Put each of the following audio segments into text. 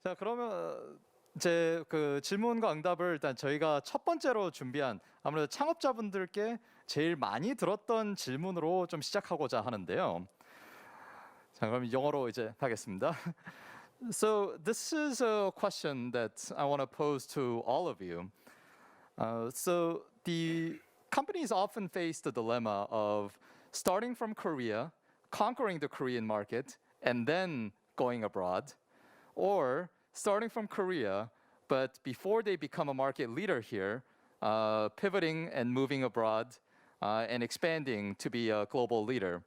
자, 그러면 이제 그 질문과 응답을 일단 저희가 첫 번째로 준비한 아무래도 창업자분들께 제일 많이 들었던 질문으로 좀 시작하고자 하는데요. 자, 그럼 영어로 이제 하겠습니다. So this is a question that I want to pose to all of you. So the companies often face the dilemma of starting from Korea, conquering the Korean market, and then going abroad, or starting from Korea, but before they become a market leader here, pivoting and moving abroad and expanding to be a global leader.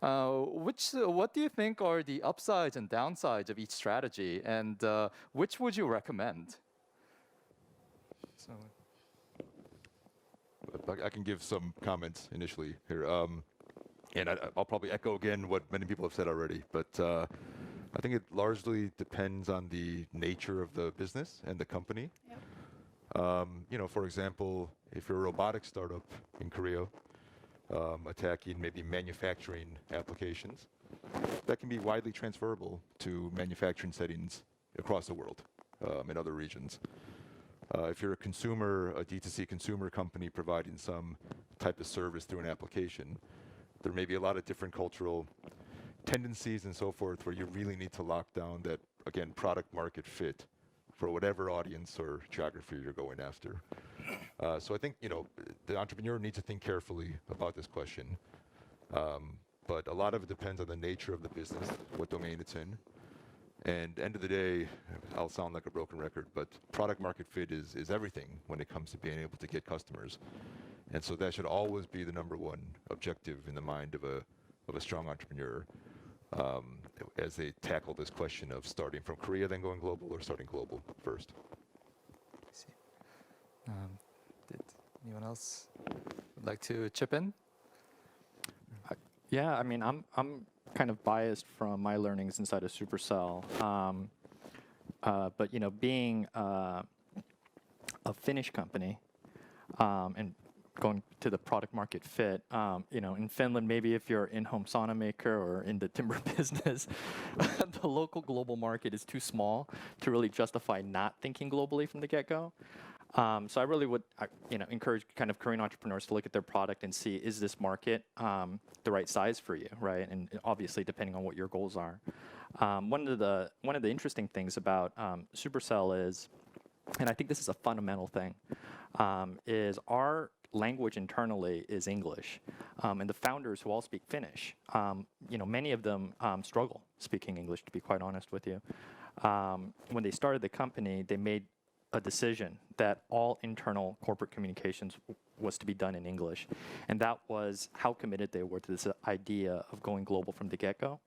What do you think are the upsides and downsides of each strategy, and which would you recommend? So. I can give some comments initially here, and I'll probably echo again what many people have said already, but I think it largely depends on the nature of the business and the company. Yep. For example, if you're a robotics startup in Korea, attacking maybe manufacturing applications, that can be widely transferable to manufacturing settings across the world, in other regions. If you're a consumer, a D2C consumer company providing some type of service through an application, there may be a lot of different cultural tendencies and so forth where you really need to lock down that, again, product market fit for whatever audience or geography you're going after. So I think, the entrepreneur needs to think carefully about this question. But a lot of it depends on the nature of the business, what domain it's in. And end of the day, I'll sound like a broken record, but product market fit is everything when it comes to being able to get customers. And so that should always be the number one objective in the mind of a strong entrepreneur, as they tackle this question of starting from Korea, then going global, or starting global first. Did anyone else would like to chip in? Yeah, I mean, I'm kind of biased from my learnings inside of Supercell, but being a Finnish company and going to the product market fit, in Finland, maybe if you're in-home sauna maker or in the timber business, the local global market is too small to really justify not thinking globally from the get-go. So I really would, encourage kind of Korean entrepreneurs to look at their product and see, is this market the right size for you, right? And obviously, depending on what your goals are. One of the interesting things about Supercell is, and I think this is a fundamental thing, is our language internally is English, and the founders who all speak Finnish, many of them struggle speaking English, to be quite honest with you. When they started the company, they made a decision that all internal corporate communications was to be done in English. And that was how committed they were to this idea of going global from the get-go,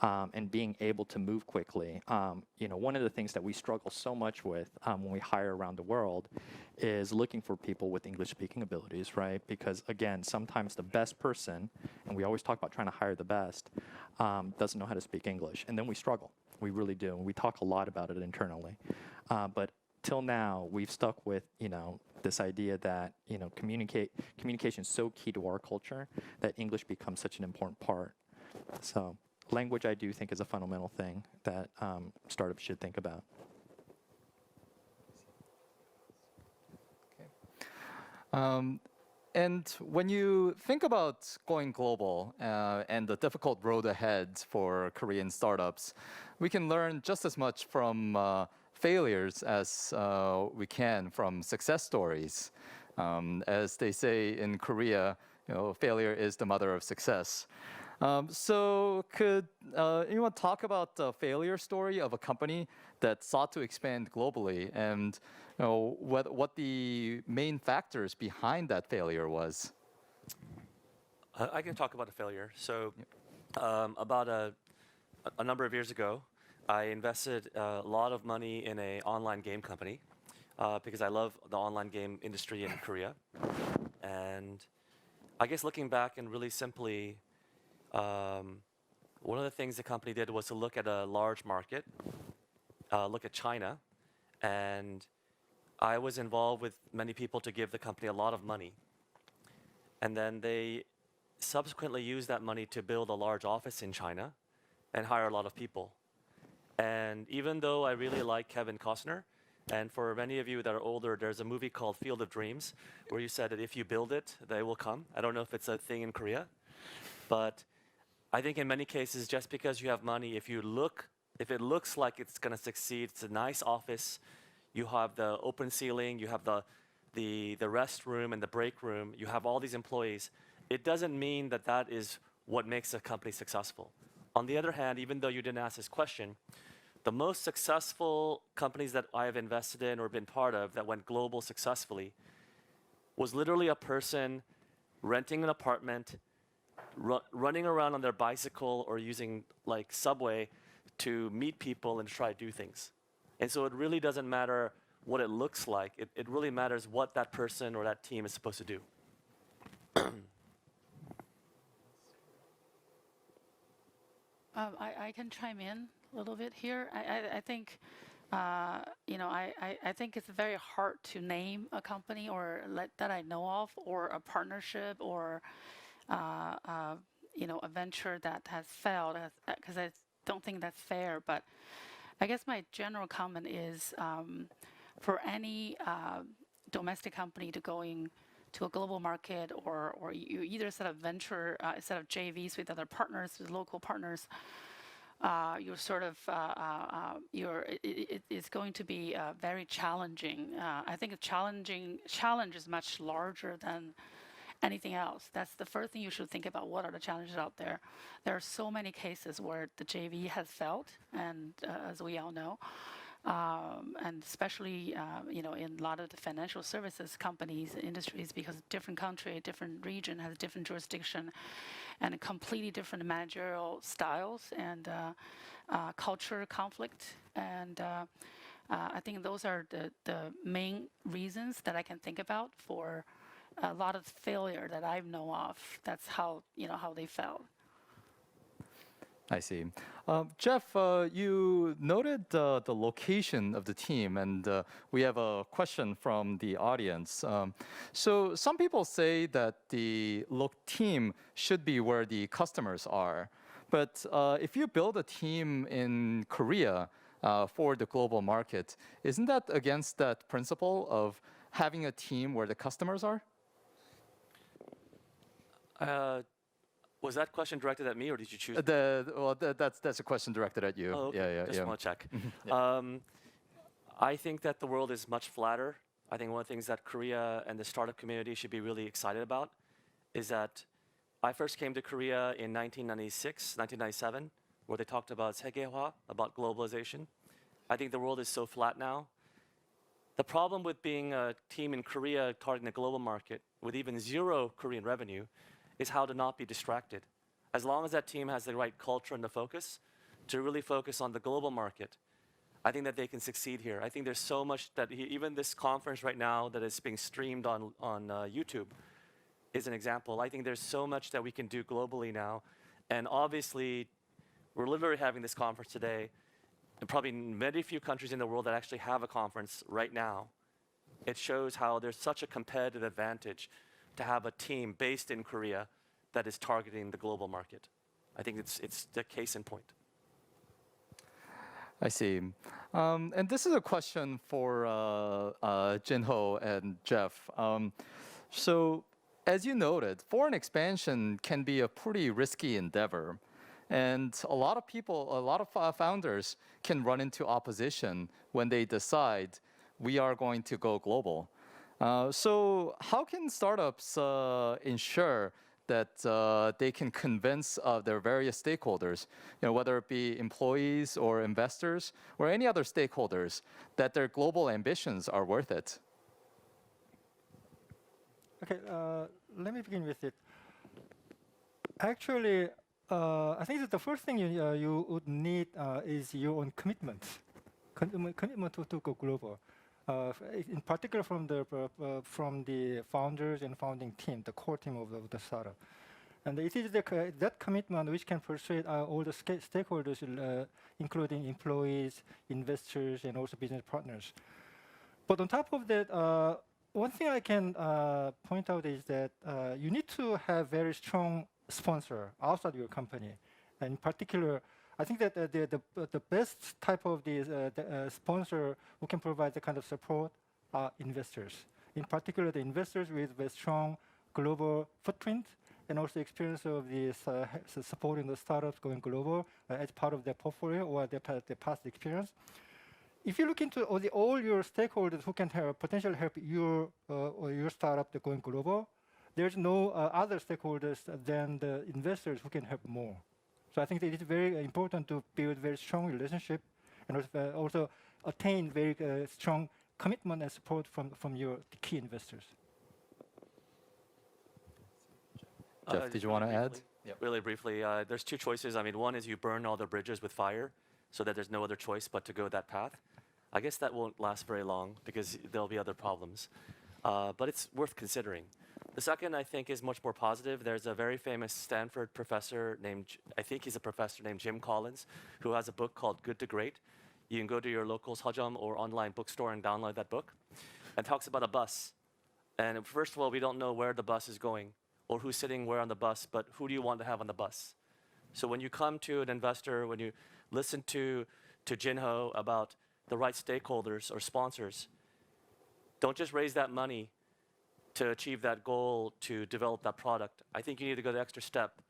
and being able to move quickly. One of the things that we struggle so much with when we hire around the world is looking for people with English-speaking abilities, right? Because, again, sometimes the best person, and we always talk about trying to hire the best, doesn't know how to speak English. And then we struggle. We really do. And we talk a lot about it internally. But till now, we've stuck with, this idea that, communication is so key to our culture that English becomes such an important part. So language, I do think, is a fundamental thing that startups should think about. Okay. And when you think about going global and the difficult road ahead for Korean startups, we can learn just as much from failures as we can from success stories. As they say in Korea, failure is the mother of success. So could anyone talk about the failure story of a company that sought to expand globally, and what the main factors behind that failure was? I can talk about a failure. So about a number of years ago, I invested a lot of money in an online game company because I love the online game industry in Korea. And I guess looking back and really simply, one of the things the company did was to look at a large market, look at China, and I was involved with many people to give the company a lot of money. And then they subsequently used that money to build a large office in China and hire a lot of people. And even though I really like Kevin Costner, and for many of you that are older, there's a movie called Field of Dreams, where you said that if you build it, they will come. I don't know if it's a thing in Korea, but I think in many cases, just because you have money, if it looks like it's going to succeed, it's a nice office, you have the open ceiling, you have the restroom and the break room, you have all these employees, it doesn't mean that that is what makes a company successful. On the other hand, even though you didn't ask this question, the most successful companies that I have invested in or been part of that went global successfully was literally a person renting an apartment, running around on their bicycle or using like subway to meet people and try to do things. And so it really doesn't matter what it looks like. It really matters what that person or that team is supposed to do. I can chime in a little bit here. I think, I think it's very hard to name a company or that I know of, or a partnership, or a venture that has failed, because I don't think that's fair. But I guess my general comment is, for any domestic company to going to a global market, or you either set up venture, set up JVs with other partners, with local partners, you're sort of it's going to be very challenging. I think a challenge is much larger than anything else. That's the first thing you should think about. What are the challenges out there? There are so many cases where the JV has failed, and as we all know. And especially, in a lot of the financial services companies, industries, because different country, different region has different jurisdiction and completely different managerial styles and culture conflict. And I think those are the main reasons that I can think about for a lot of failure that I know of. That's how they failed. I see. Jeff, you noted the location of the team, and we have a question from the audience. So some people say that the team should be where the customers are. But if you build a team in Korea for the global market, isn't that against that principle of having a team where the customers are? Was that question directed at me, or did you choose? That's a question directed at you. Oh, okay. Yeah. Just want to check. I think that the world is much flatter. I think one of the things that Korea and the startup community should be really excited about is that I first came to Korea in 1996, 1997, where they talked about 세계화, about globalization. I think the world is so flat now. The problem with being a team in Korea targeting the global market with even zero Korean revenue is how to not be distracted. As long as that team has the right culture and the focus to really focus on the global market, I think that they can succeed here. I think there's so much that even this conference right now that is being streamed on YouTube is an example. I think there's so much that we can do globally now. And obviously, we're literally having this conference today, and probably very few countries in the world that actually have a conference right now. It shows how there's such a competitive advantage to have a team based in Korea that is targeting the global market. I think it's the case in point. I see. And this is a question for Jin-Ho and Jeff. So as you noted, foreign expansion can be a pretty risky endeavor. And a lot of founders can run into opposition when they decide we are going to go global. So how can startups ensure that they can convince their various stakeholders, whether it be employees or investors or any other stakeholders, that their global ambitions are worth it? Okay, let me begin with it. Actually, I think that the first thing you would need is your own commitment to go global. In particular from the founders and founding team, the core team of the startup. And it is that commitment which can persuade all the stakeholders, including employees, investors, and also business partners. But on top of that, one thing I can point out is that you need to have very strong sponsor outside your company. And in particular, I think that the best type of sponsor who can provide the kind of support are investors. In particular, the investors with a strong global footprint and also experience of supporting the startups going global as part of their portfolio or their past experience. If you look into all your stakeholders who can potentially help your or your startup going global, there's no other stakeholders than the investors who can help more. So I think that it is very important to build very strong relationship and also attain very strong commitment and support from your key investors. Jeff, did you want to add? Really briefly, there's two choices. I mean, one is you burn all the bridges with fire so that there's no other choice but to go that path. I guess that won't last very long because there'll be other problems. But it's worth considering. The second, I think, is much more positive. There's a very famous Stanford professor named, I think he's a professor named Jim Collins, who has a book called Good to Great. You can go to your local 서점 or online bookstore and download that book. And talks about a bus. And first of all, we don't know where the bus is going or who's sitting where on the bus, but who do you want to have on the bus? So when you come to an investor, when you listen to Jinho about the right stakeholders or sponsors, don't just raise that money to achieve that goal to develop that product. I think you need to go the extra step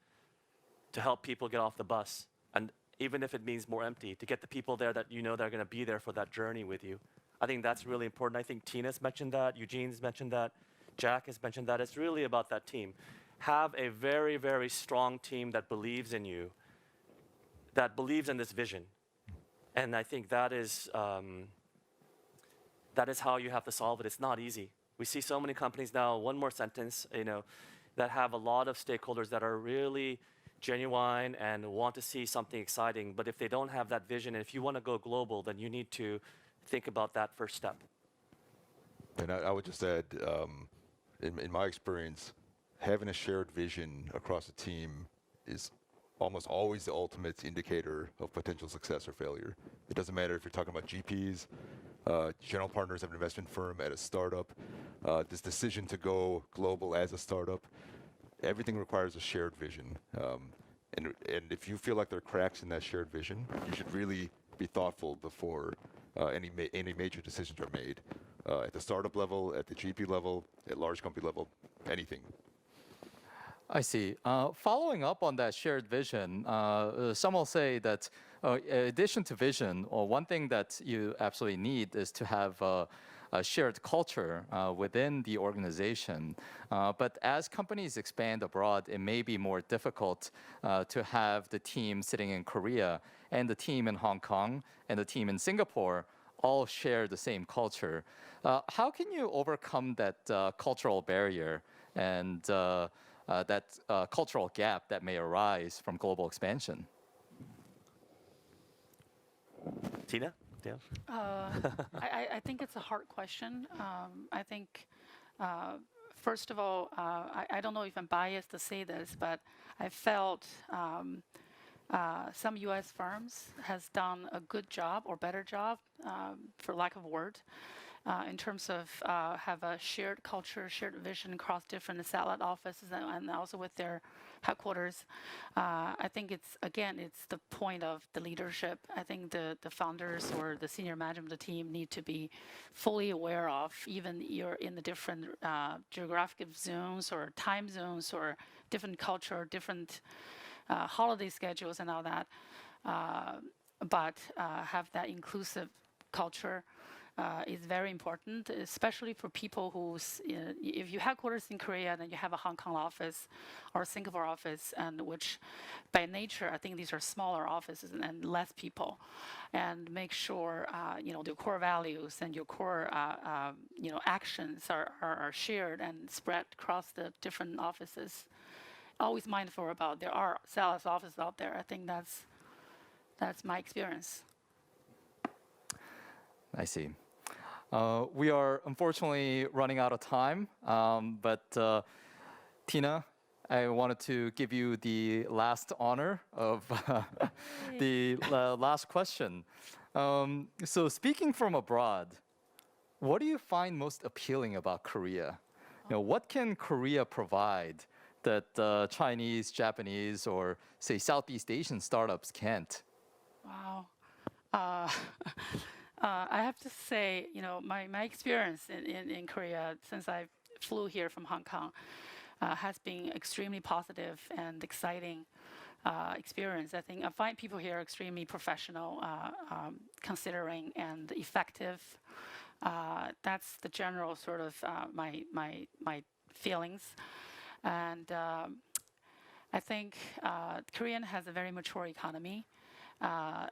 to help people get off the bus. And even if it means more empty, to get the people there that you know they're going to be there for that journey with you. I think that's really important. I think Tina's mentioned that, Eugene's mentioned that, Jack has mentioned that. It's really about that team. Have a very, very strong team that believes in you, that believes in this vision. And I think that is how you have to solve it. It's not easy. We see so many companies now, one more sentence, that have a lot of stakeholders that are really genuine and want to see something exciting. But if they don't have that vision, and if you want to go global, then you need to think about that first step. And I would just add, in my experience, having a shared vision across a team is almost always the ultimate indicator of potential success or failure. It doesn't matter if you're talking about GPs, general partners of an investment firm at a startup, this decision to go global as a startup, everything requires a shared vision. And if you feel like there are cracks in that shared vision, you should really be thoughtful before any major decisions are made. At the startup level, at the GP level, at large company level, anything. I see. Following up on that shared vision, some will say that in addition to vision, one thing that you absolutely need is to have a shared culture within the organization. But as companies expand abroad, it may be more difficult to have the team sitting in Korea and the team in Hong Kong and the team in Singapore all share the same culture. How can you overcome that cultural barrier and that cultural gap that may arise from global expansion? Tina? Yeah. I think it's a hard question. I think, first of all, I don't know if I'm biased to say this, but I felt some U.S. firms has done a good job or better job, for lack of a word, in terms of have a shared culture, shared vision across different satellite offices and also with their headquarters. I think it's the point of the leadership. I think the founders or the senior management of the team need to be fully aware of, even you're in the different geographic zones or time zones or different culture, different holiday schedules and all that, but have that inclusive culture is very important, especially for people who, if you headquarters in Korea, then you have a Hong Kong office or Singapore office, and which by nature, I think these are smaller offices and less people, and make sure, the core values and your core, actions are shared and spread across the different offices. Always mindful about there are sales offices out there. I think that's my experience. I see. We are unfortunately running out of time, but Tina, I wanted to give you the last honor of the last question. So speaking from abroad, what do you find most appealing about Korea? What can Korea provide that Chinese, Japanese, or say Southeast Asian startups can't? Wow. I have to say, my experience in Korea since I flew here from Hong Kong has been extremely positive and exciting experience. I think I find people here extremely professional, considering and effective. That's the general sort of my feelings, and I think Korean has a very mature economy.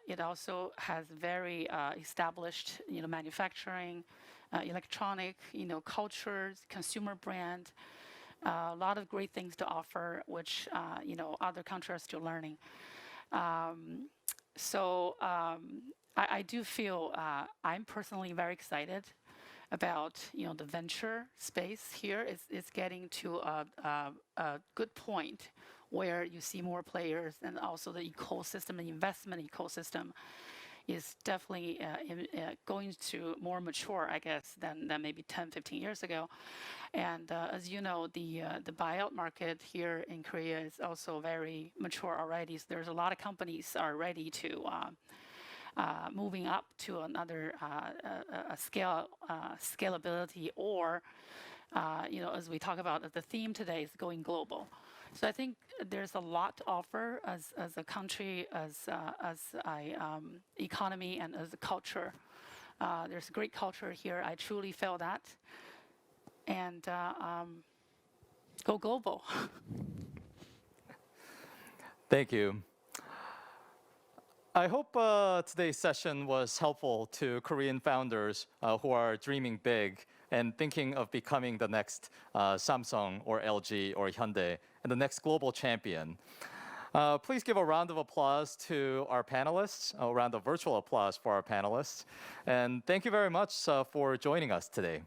It also has very established, manufacturing, electronic, cultures, consumer brand. A lot of great things to offer, which other countries are still learning. I do feel I'm personally very excited about the venture space here. It's getting to a good point where you see more players, and also the ecosystem, the investment ecosystem is definitely going to more mature, I guess, than maybe 10, 15 years ago. And as you know, the buyout market here in Korea is also very mature already. So there's a lot of companies are ready to moving up to another scalability, or as we talk about, the theme today is going global. So I think there's a lot to offer as a country, as an economy, and as a culture. There's a great culture here. I truly feel that. And go global. Thank you. I hope today's session was helpful to Korean founders who are dreaming big and thinking of becoming the next Samsung or LG or Hyundai and the next global champion. Please give a round of applause to our panelists, a round of virtual applause for our panelists. And thank you very much for joining us today.